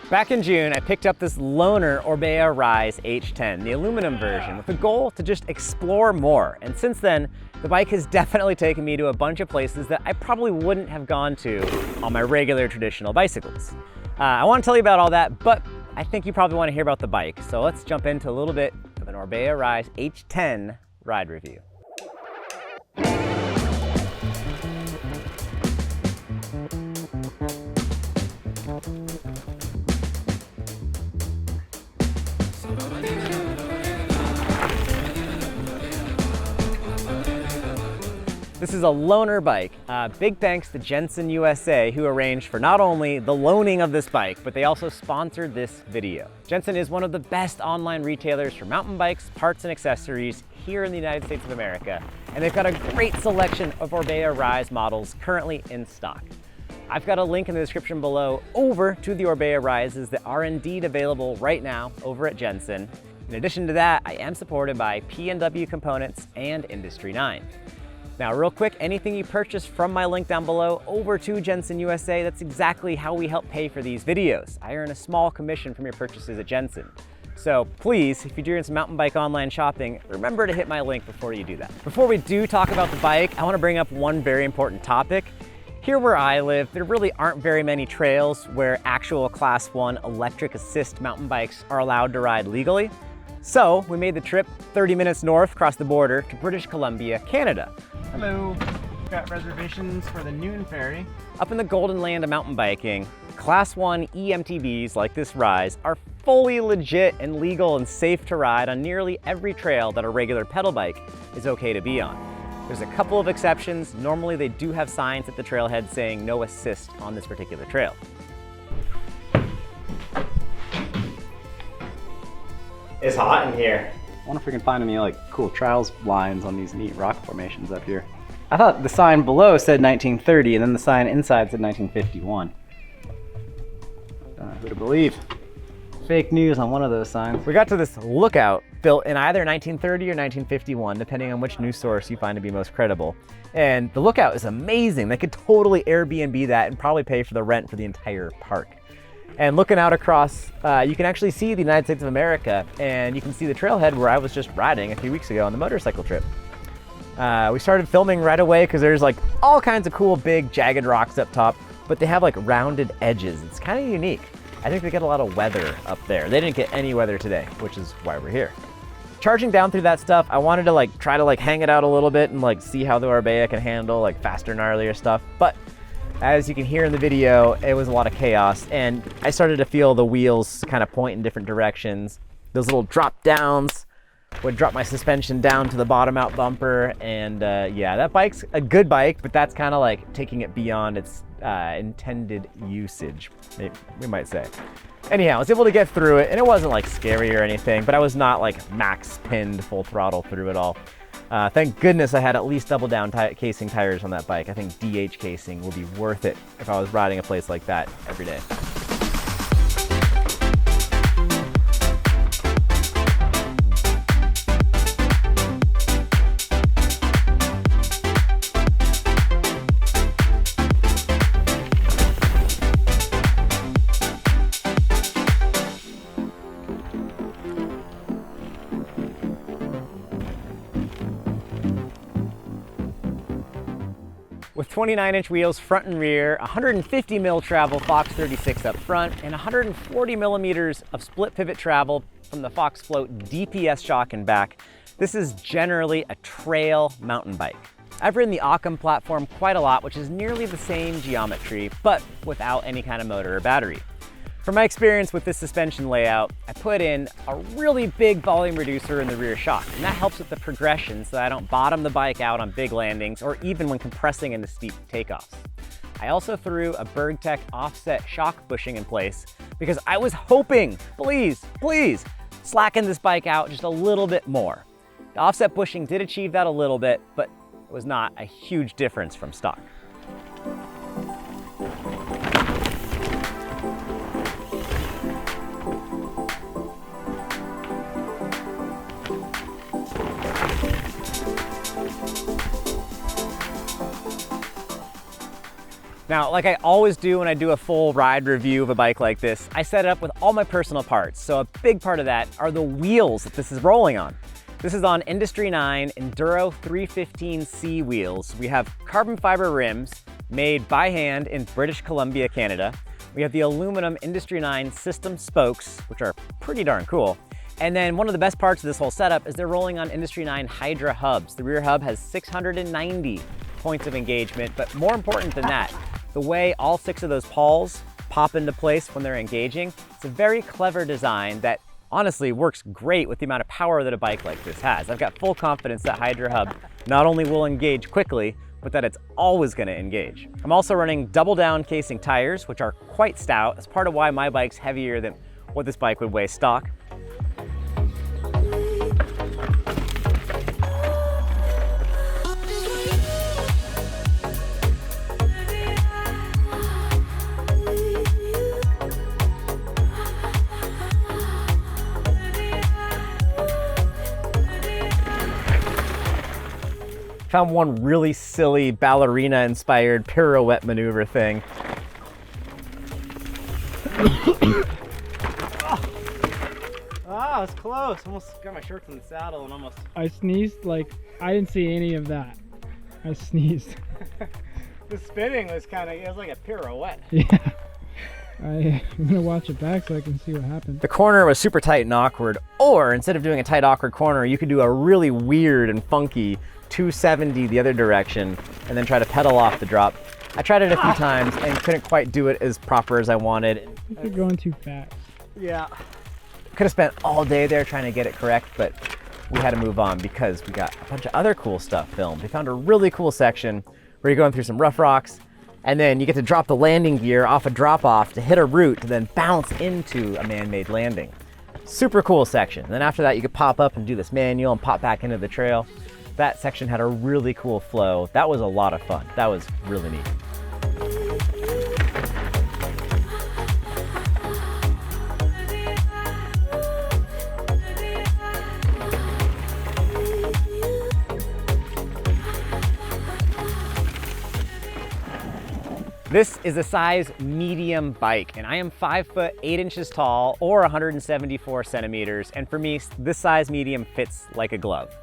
Back in June, I picked up this loaner Orbea Rise H10, the aluminum version, with the goal to just explore more. And since then, the bike has definitely taken me to a bunch of places that I probably wouldn't have gone to on my regular traditional bicycles. I want to tell you about all that, but I think you probably want to hear about the bike. So let's jump into a little bit of an Orbea Rise H10 ride review. This is a loaner bike. Big thanks to Jensen USA, who arranged for not only the loaning of this bike, but they also sponsored this video. Jensen is one of the best online retailers for mountain bikes, parts and accessories here in the United States of America, and they've got a great selection of Orbea Rise models currently in stock. I've got a link in the description below over to the Orbea Rises that are indeed available right now over at Jensen. In addition to that, I am supported by P&W Components and Industry 9. Now, real quick, anything you purchase from my link down below over to Jensen USA, that's exactly how we help pay for these videos. I earn a small commission from your purchases at Jensen. So please, if you're doing some mountain bike online shopping, remember to hit my link before you do that. Before we do talk about the bike, I want to bring up one very important topic. Here where I live, there really aren't very many trails where actual Class 1 electric assist mountain bikes are allowed to ride legally. So we made the trip 30 minutes north across the border to British Columbia, Canada. Hello, got reservations for the noon ferry. Up in the golden land of mountain biking, Class 1 e-MTBs like this Rise are fully legit and legal and safe to ride on nearly every trail that a regular pedal bike is okay to be on. There's a couple of exceptions. Normally they do have signs at the trailhead saying no assist on this particular trail. It's hot in here. I wonder if we can find any cool trials lines on these neat rock formations up here. I thought the sign below said 1930 and then the sign inside said 1951. Don't know who to believe. Fake news on one of those signs. We got to this lookout built in either 1930 or 1951, depending on which news source you find to be most credible. And the lookout is amazing. They could totally Airbnb that and probably pay for the rent for the entire park. And looking out across, you can actually see the United States of America, and you can see the trailhead where I was just riding a few weeks ago on the motorcycle trip. We started filming right away because there's all kinds of cool big jagged rocks up top, but they have rounded edges. It's kind of unique. I think they get a lot of weather up there. They didn't get any weather today, which is why we're here. Charging down through that stuff, I wanted to try to hang it out a little bit and see how the Orbea can handle faster, gnarlier stuff, but as you can hear in the video, it was a lot of chaos, and I started to feel the wheels kind of point in different directions. Those little drop downs would drop my suspension down to the bottom out bumper, and yeah, that bike's a good bike, but that's kind of taking it beyond its intended usage, we might say. Anyhow, I was able to get through it, and it wasn't scary or anything, but I was not max pinned full throttle through it all. Thank goodness I had at least double down casing tires on that bike. I think DH casing will be worth it if I was riding a place like that every day. With 29-inch wheels front and rear, 150 mil travel Fox 36 up front, and 140 millimeters of split pivot travel from the Fox Float DPS shock and back, this is generally a trail mountain bike. I've ridden the Occam platform quite a lot, which is nearly the same geometry, but without any kind of motor or battery. From my experience with this suspension layout, I put in a really big volume reducer in the rear shock, and that helps with the progression so that I don't bottom the bike out on big landings or even when compressing into steep takeoffs. I also threw a BergTech offset shock bushing in place because I was hoping, please, slacken this bike out just a little bit more. The offset bushing did achieve that a little bit, but it was not a huge difference from stock. Now, like I always do when I do a full ride review of a bike like this, I set it up with all my personal parts. So a big part of that are the wheels that this is rolling on. This is on Industry 9 Enduro 315C wheels. We have carbon fiber rims made by hand in British Columbia, Canada. We have the aluminum Industry 9 system spokes, which are pretty darn cool. And then one of the best parts of this whole setup is they're rolling on Industry 9 Hydra hubs. The rear hub has 690 points of engagement, but more important than that, the way all 6 of those pawls pop into place when they're engaging, it's a very clever design that honestly works great with the amount of power that a bike like this has. I've got full confidence that Hydra hub not only will engage quickly, but that it's always going to engage. I'm also running double down casing tires, which are quite stout. That's part of why my bike's heavier than what this bike would weigh stock. Found one really silly ballerina-inspired pirouette maneuver thing. Oh, it's close. Almost got my shirts in the saddle and almost... I sneezed like, I didn't see any of that. I sneezed. The spinning was it was like a pirouette. Yeah. I'm gonna watch it back so I can see what happened. The corner was super tight and awkward, or instead of doing a tight, awkward corner, you could do a really weird and funky 270 the other direction and then try to pedal off the drop. I tried it a few times and couldn't quite do it as proper as I wanted. You're going too fast. Yeah. Could have spent all day there trying to get it correct, but we had to move on because we got a bunch of other cool stuff filmed. We found a really cool section where you're going through some rough rocks, and then you get to drop the landing gear off a drop-off to hit a root to then bounce into a man-made landing. Super cool section. And then after that, you could pop up and do this manual and pop back into the trail. That section had a really cool flow. That was a lot of fun. That was really neat. This is a size medium bike, and I am 5 foot 8 inches tall or 174 centimeters. And for me, this size medium fits like a glove.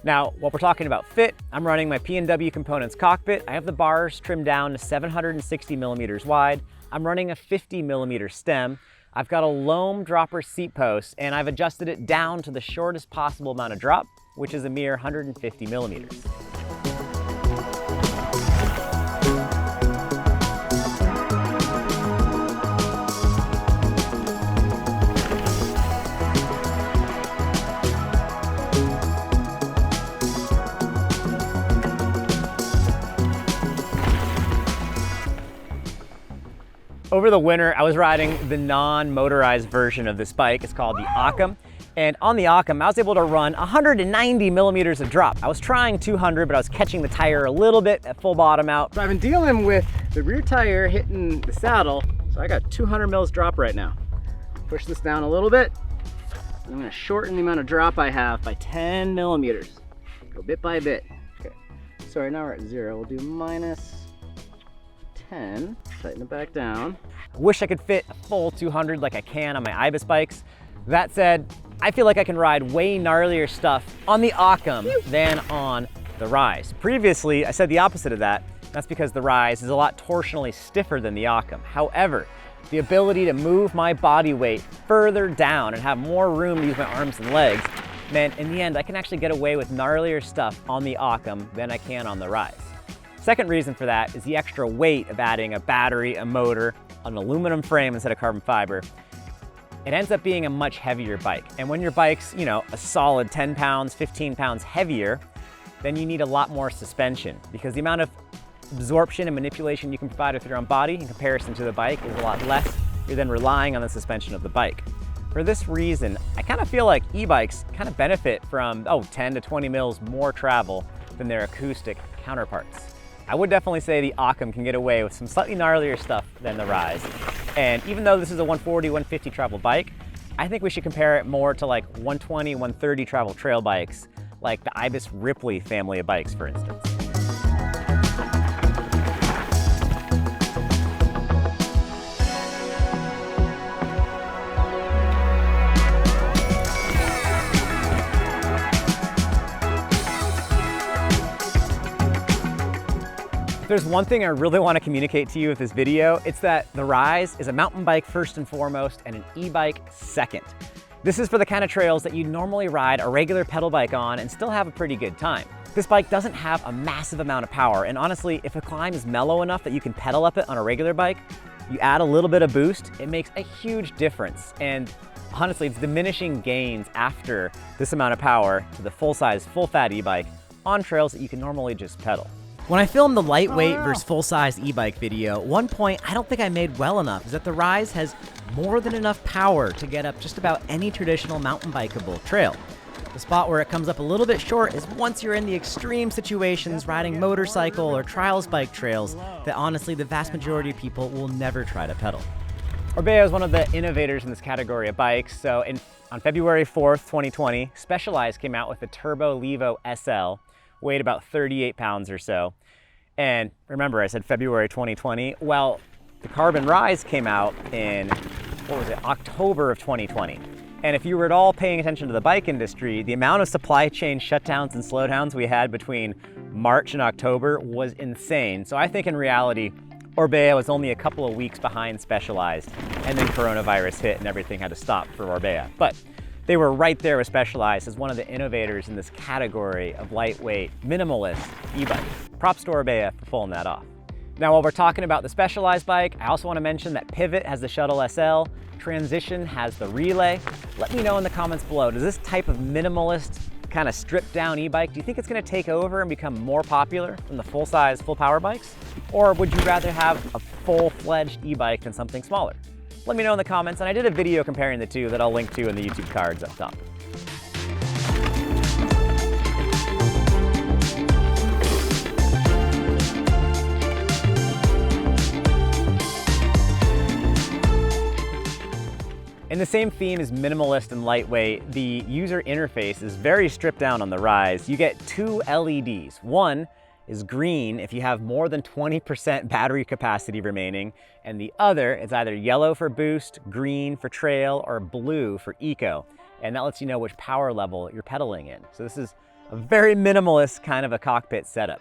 Now, while we're talking about fit, I'm running my P&W Components cockpit. I have the bars trimmed down to 760 millimeters wide. I'm running a 50 millimeter stem. I've got a loam dropper seat post, and I've adjusted it down to the shortest possible amount of drop, which is a mere 150 millimeters. Over the winter, I was riding the non-motorized version of this bike. It's called the Occam. And on the Occam, I was able to run 190 millimeters of drop. I was trying 200, but I was catching the tire a little bit at full bottom out. So I've been dealing with the rear tire hitting the saddle. So I got 200 mils drop right now. Push this down a little bit. I'm gonna shorten the amount of drop I have by 10 millimeters. Go bit by bit. Okay, so right now we're at 0. We'll do minus 10, tighten it back down. I wish I could fit a full 200 like I can on my Ibis bikes. That said, I feel like I can ride way gnarlier stuff on the Occam than on the Rise. Previously, I said the opposite of that. That's because the Rise is a lot torsionally stiffer than the Occam. However, the ability to move my body weight further down and have more room to use my arms and legs meant in the end, I can actually get away with gnarlier stuff on the Occam than I can on the Rise. Second reason for that is the extra weight of adding a battery, a motor, an aluminum frame instead of carbon fiber. It ends up being a much heavier bike. And when your bike's, a solid 10 pounds, 15 pounds heavier, then you need a lot more suspension because the amount of absorption and manipulation you can provide with your own body in comparison to the bike is a lot less. You're then relying on the suspension of the bike. For this reason, I kind of feel like e-bikes kind of benefit from, 10 to 20 mils more travel than their acoustic counterparts. I would definitely say the Occam can get away with some slightly gnarlier stuff than the Rise. And even though this is a 140, 150 travel bike, I think we should compare it more to like 120, 130 travel trail bikes, like the Ibis Ripley family of bikes, for instance. If there's one thing I really want to communicate to you with this video, it's that the Rise is a mountain bike first and foremost and an e-bike second. This is for the kind of trails that you normally ride a regular pedal bike on and still have a pretty good time. This bike doesn't have a massive amount of power, and honestly, if a climb is mellow enough that you can pedal up it on a regular bike, you add a little bit of boost, it makes a huge difference. And honestly, it's diminishing gains after this amount of power to the full-size, full-fat e-bike on trails that you can normally just pedal. When I filmed the lightweight versus full-size e-bike video, one point I don't think I made well enough is that the Rise has more than enough power to get up just about any traditional mountain bikeable trail. The spot where it comes up a little bit short is once you're in the extreme situations riding motorcycle or trials bike trails that honestly the vast majority of people will never try to pedal. Orbea is one of the innovators in this category of bikes, so on February 4th, 2020, Specialized came out with the Turbo Levo SL, weighed about 38 pounds or so. And remember, I said February 2020, well, the Carbon Rise came out in, October of 2020. And if you were at all paying attention to the bike industry, the amount of supply chain shutdowns and slowdowns we had between March and October was insane. So I think in reality, Orbea was only a couple of weeks behind Specialized, and then coronavirus hit and everything had to stop for Orbea. But they were right there with Specialized as one of the innovators in this category of lightweight, minimalist e-bikes. Props to Orbea for pulling that off. Now, while we're talking about the Specialized bike, I also want to mention that Pivot has the Shuttle SL, Transition has the Relay. Let me know in the comments below, does this type of minimalist, kind of stripped down e-bike, do you think it's going to take over and become more popular than the full-size, full-power bikes? Or would you rather have a full-fledged e-bike than something smaller? Let me know in the comments, and I did a video comparing the two that I'll link to in the YouTube cards up top. In the same theme as minimalist and lightweight, the user interface is very stripped down on the Rise. You get two LEDs. One is green if you have more than 20% battery capacity remaining, and the other is either yellow for boost, green for trail, or blue for eco. And that lets you know which power level you're pedaling in. So this is a very minimalist kind of a cockpit setup.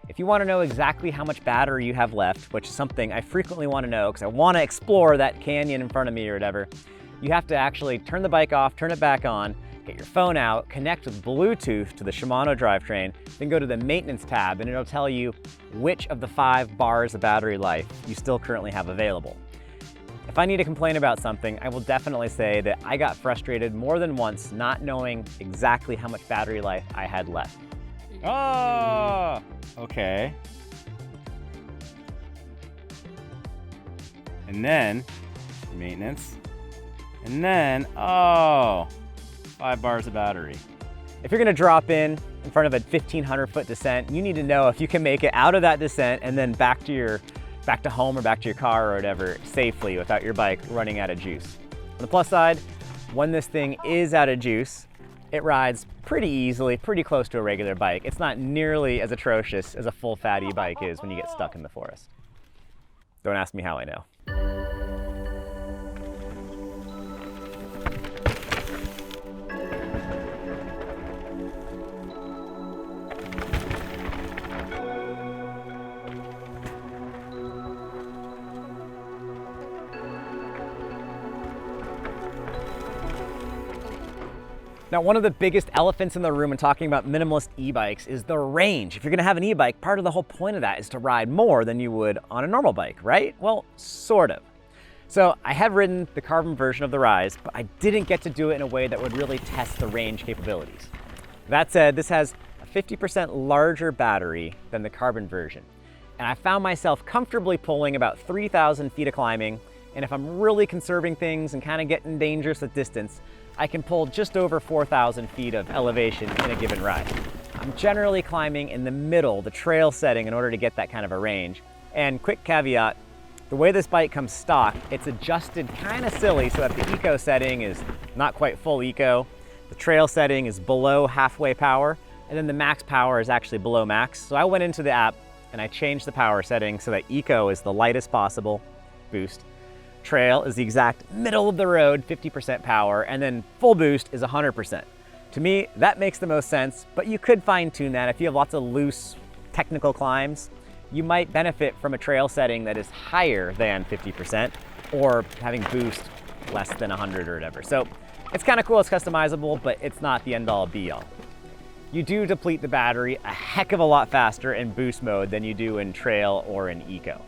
If you want to know exactly how much battery you have left, which is something I frequently want to know because I want to explore that canyon in front of me or whatever, you have to actually turn the bike off, turn it back on, get your phone out, connect with Bluetooth to the Shimano drivetrain, then go to the maintenance tab and it'll tell you which of the 5 bars of battery life you still currently have available. If I need to complain about something, I will definitely say that I got frustrated more than once not knowing exactly how much battery life I had left. Oh, okay. And then maintenance. And then, 5 bars of battery. If you're gonna drop in front of a 1,500-foot descent, you need to know if you can make it out of that descent and then back to home or back to your car or whatever safely without your bike running out of juice. On the plus side, when this thing is out of juice, it rides pretty easily, pretty close to a regular bike. It's not nearly as atrocious as a full fat e-bike is when you get stuck in the forest. Don't ask me how I know. Now, one of the biggest elephants in the room when talking about minimalist e-bikes is the range. If you're gonna have an e-bike, part of the whole point of that is to ride more than you would on a normal bike, right? Well, sort of. So I have ridden the carbon version of the Rise, but I didn't get to do it in a way that would really test the range capabilities. That said, this has a 50% larger battery than the carbon version. And I found myself comfortably pulling about 3,000 feet of climbing, and if I'm really conserving things and kind of getting dangerous at distance, I can pull just over 4,000 feet of elevation in a given ride. I'm generally climbing in the middle, the trail setting, in order to get that kind of a range. And quick caveat, the way this bike comes stock, it's adjusted kind of silly so that the eco setting is not quite full eco, the trail setting is below halfway power, and then the max power is actually below max. So I went into the app and I changed the power setting so that eco is the lightest possible boost. Trail is the exact middle of the road, 50% power, and then full boost is 100%. To me, that makes the most sense, but you could fine tune that if you have lots of loose technical climbs. you might benefit from a trail setting that is higher than 50% or having boost less than 100 or whatever. So it's kind of cool, it's customizable, but it's not the end all be all. You do deplete the battery a heck of a lot faster in boost mode than you do in trail or in eco.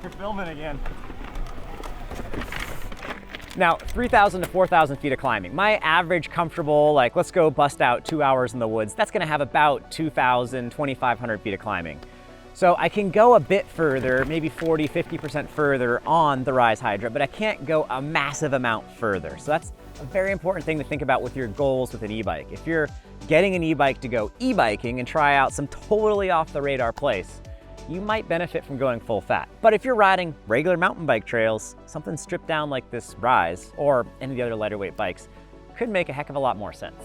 You're filming again. Now, 3,000 to 4,000 feet of climbing. My average comfortable, like let's go bust out 2 hours in the woods, that's gonna have about 2,000, 2,500 feet of climbing. So I can go a bit further, maybe 40, 50% further on the Rise Hydra, but I can't go a massive amount further. So that's a very important thing to think about with your goals with an e-bike. If you're getting an e-bike to go e-biking and try out some totally off the radar place, you might benefit from going full fat. But if you're riding regular mountain bike trails, something stripped down like this Rise or any of the other lighter weight bikes could make a heck of a lot more sense.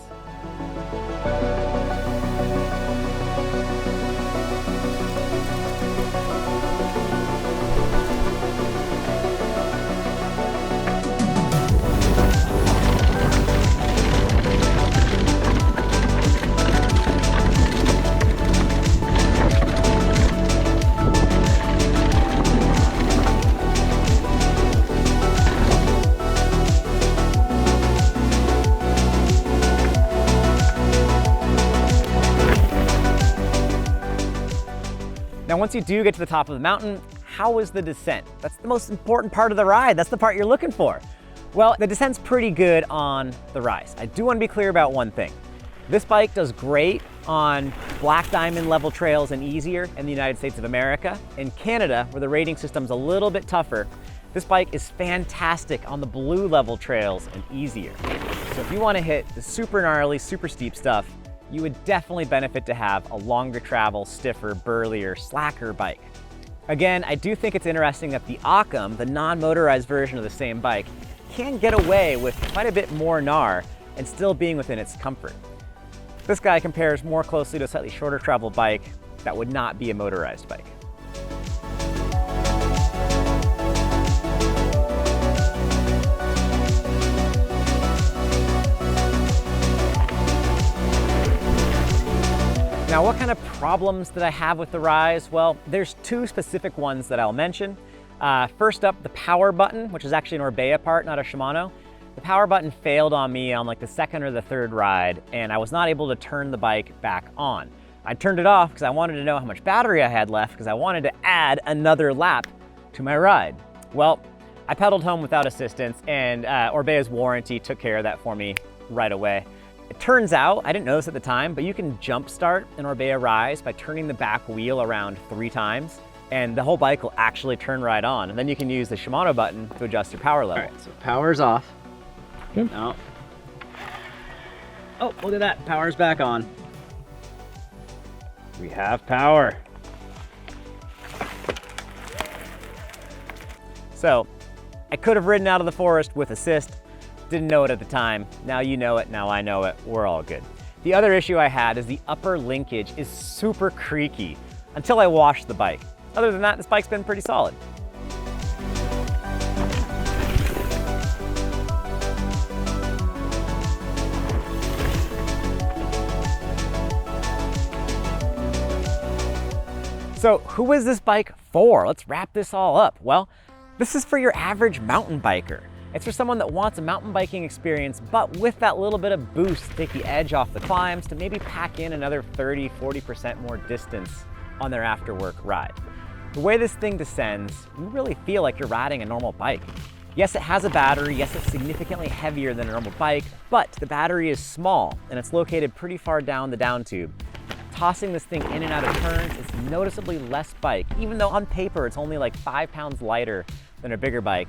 Now, once you do get to the top of the mountain, how is the descent? That's the most important part of the ride. That's the part you're looking for. Well, the descent's pretty good on the Rise. I do want to be clear about one thing. This bike does great on black diamond level trails and easier in the United States of America. In Canada, where the rating system's a little bit tougher, this bike is fantastic on the blue level trails and easier. So if you want to hit the super gnarly, super steep stuff, you would definitely benefit to have a longer travel, stiffer, burlier, slacker bike. Again, I do think it's interesting that the Occam, the non-motorized version of the same bike, can get away with quite a bit more gnar and still being within its comfort. This guy compares more closely to a slightly shorter travel bike that would not be a motorized bike. Now, what kind of problems did I have with the Rise? Well, there's two specific ones that I'll mention. First up, the power button, which is actually an Orbea part, not a Shimano. The power button failed on me on like the second or the third ride, and I was not able to turn the bike back on. I turned it off because I wanted to know how much battery I had left because I wanted to add another lap to my ride. Well, I pedaled home without assistance, and Orbea's warranty took care of that for me right away. It turns out, I didn't know this at the time, but you can jump start an Orbea Rise by turning the back wheel around 3 times, and the whole bike will actually turn right on. And then you can use the Shimano button to adjust your power level. All right, so power's off. Okay. No. Oh, look at that, power's back on. We have power. So, I could have ridden out of the forest with assist. Didn't know it at the time. Now you know it, now I know it, we're all good. The other issue I had is the upper linkage is super creaky until I washed the bike. Other than that, this bike's been pretty solid. So who is this bike for? Let's wrap this all up. Well, this is for your average mountain biker. It's for someone that wants a mountain biking experience, but with that little bit of boost to take the edge off the climbs, to maybe pack in another 30, 40% more distance on their after work ride. The way this thing descends, you really feel like you're riding a normal bike. Yes, it has a battery. Yes, it's significantly heavier than a normal bike, but the battery is small and it's located pretty far down the down tube. Tossing this thing in and out of turns is noticeably less bike, even though on paper it's only like 5 pounds lighter than a bigger bike.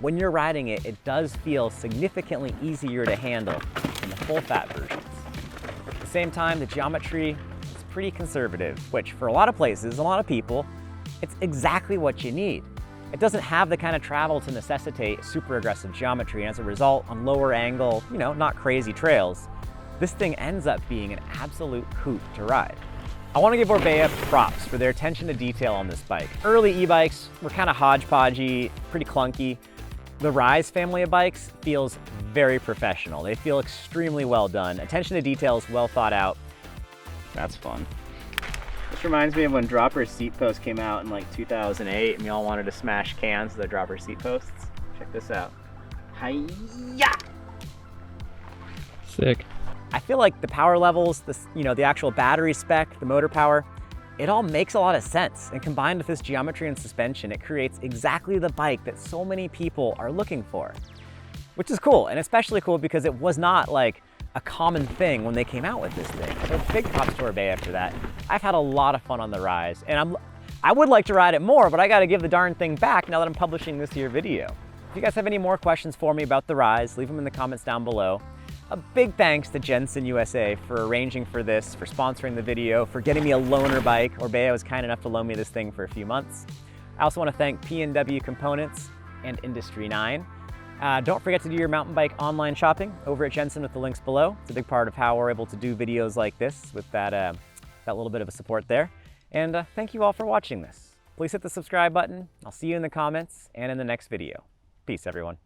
When you're riding it, it does feel significantly easier to handle than the full fat versions. At the same time, the geometry is pretty conservative, which for a lot of places, a lot of people, it's exactly what you need. It doesn't have the kind of travel to necessitate super aggressive geometry, and as a result, on lower angle, not crazy trails, this thing ends up being an absolute hoot to ride. I want to give Orbea props for their attention to detail on this bike. Early e-bikes were kind of hodgepodgey, pretty clunky. The Rise family of bikes feels very professional. They feel extremely well done. Attention to detail is well thought out. That's fun. This reminds me of when dropper seat posts came out in like 2008 and we all wanted to smash cans with the dropper seat posts. Check this out. Hi-ya! Sick. I feel like the power levels, the actual battery spec, the motor power, it all makes a lot of sense. And combined with this geometry and suspension, it creates exactly the bike that so many people are looking for, which is cool. And especially cool because it was not like a common thing when they came out with this thing. So big props to Orbea after that. I've had a lot of fun on the Rise, and I would like to ride it more, but I gotta give the darn thing back now that I'm publishing this here video. If you guys have any more questions for me about the Rise, leave them in the comments down below. A big thanks to Jensen USA for arranging for this, for sponsoring the video, for getting me a loaner bike. Orbea was kind enough to loan me this thing for a few months. I also want to thank P&W Components and Industry 9. Don't forget to do your mountain bike online shopping over at Jensen with the links below. It's a big part of how we're able to do videos like this with that little bit of a support there. And thank you all for watching this. Please hit the subscribe button. I'll see you in the comments and in the next video. Peace, everyone.